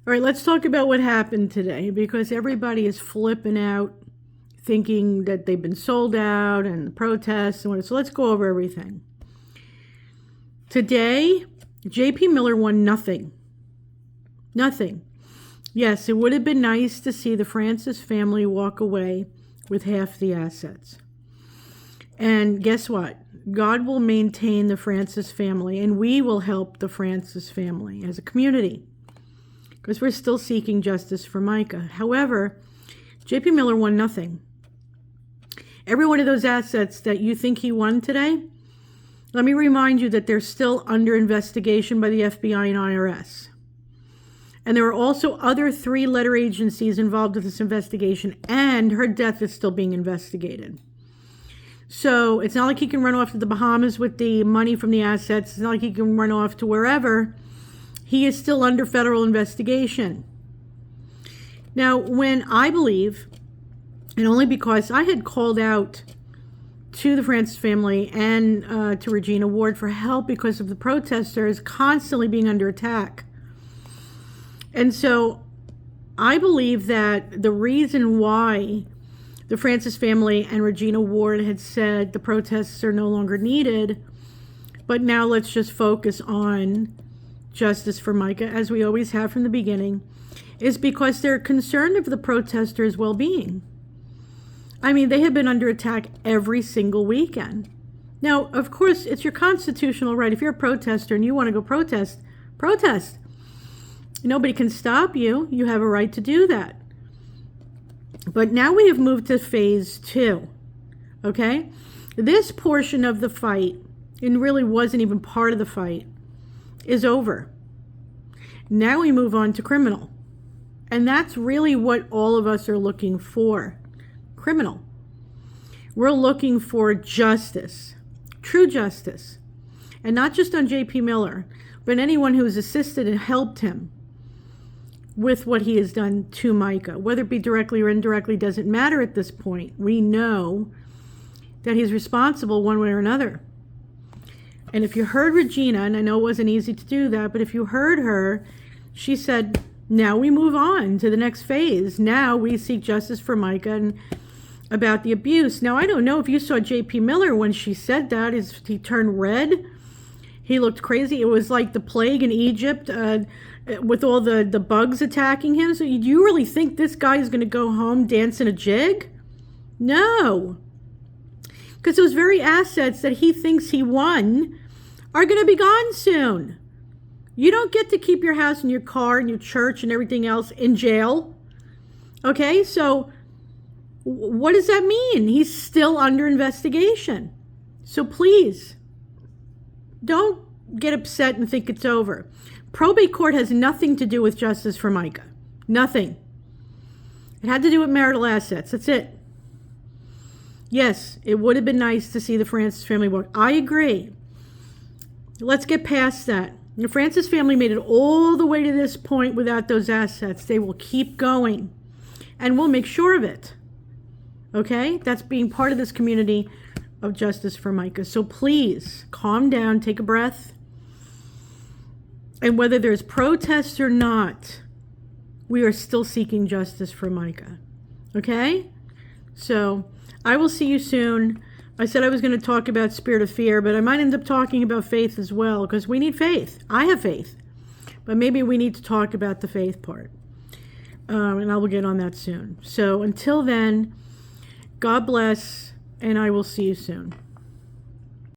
All right, let's talk about what happened today because everybody is flipping out, thinking that they've been sold out and the protests and what. So let's go over everything. Today, J.P. Miller won nothing. Nothing. Yes, it would have been nice to see the Francis family walk away with half the assets. And guess what? God will maintain the Francis family, and we will help the Francis family as a community because we're still seeking justice for Micah. However, J.P. Miller won nothing. Every one of those assets that you think he won today, let me remind you that they're still under investigation by the FBI and IRS. And there are also other 3-letter agencies involved with this investigation, and her death is still being investigated. So it's not like he can run off to the Bahamas with the money from the assets. It's not like he can run off to wherever. He is still under federal investigation. Now, when I believe, and only because I had called out to the Francis family and to Regina Ward for help because of the protesters constantly being under attack. And so I believe that the reason why the Francis family and Regina Ward had said the protests are no longer needed, but now let's just focus on justice for Micah, as we always have from the beginning, is because they're concerned of the protesters' well-being. I mean, they have been under attack every single weekend. Now, of course, it's your constitutional right. If you're a protester and you want to go protest, protest. Nobody can stop you. You have a right to do that. But now we have moved to phase 2, okay? This portion of the fight, and really wasn't even part of the fight, is over. Now we move on to criminal. And that's really what all of us are looking for. Criminal. We're looking for justice, true justice. And not just on J.P. Miller, but anyone who has assisted and helped him with what he has done to Micah. Whether it be directly or indirectly doesn't matter at this point. We know that he's responsible one way or another. And if you heard Regina, and I know it wasn't easy to do that, but if you heard her, she said, now we move on to the next phase. Now we seek justice for Micah and about the abuse. Now, I don't know if you saw J.P. Miller when she said that. He turned red. He looked crazy. It was like the plague in Egypt with all the bugs attacking him. So do you really think this guy is going to go home dancing a jig? No. Because those very assets that he thinks he won are going to be gone soon. You don't get to keep your house and your car and your church and everything else in jail. Okay, so what does that mean? He's still under investigation. So please, don't get upset and think it's over. Probate court has nothing to do with justice for Micah. Nothing. It had to do with marital assets. That's it. Yes, it would have been nice to see the Francis family work. I agree. Let's get past that. The Francis family made it all the way to this point without those assets. They will keep going. And we'll make sure of it. Okay? That's being part of this community of justice for Micah. So please, calm down, take a breath. And whether there's protest or not, we are still seeking justice for Micah. Okay? So I will see you soon. I said I was going to talk about spirit of fear, but I might end up talking about faith as well, because we need faith. I have faith. But maybe we need to talk about the faith part. And I will get on that soon. So until then, God bless, and I will see you soon.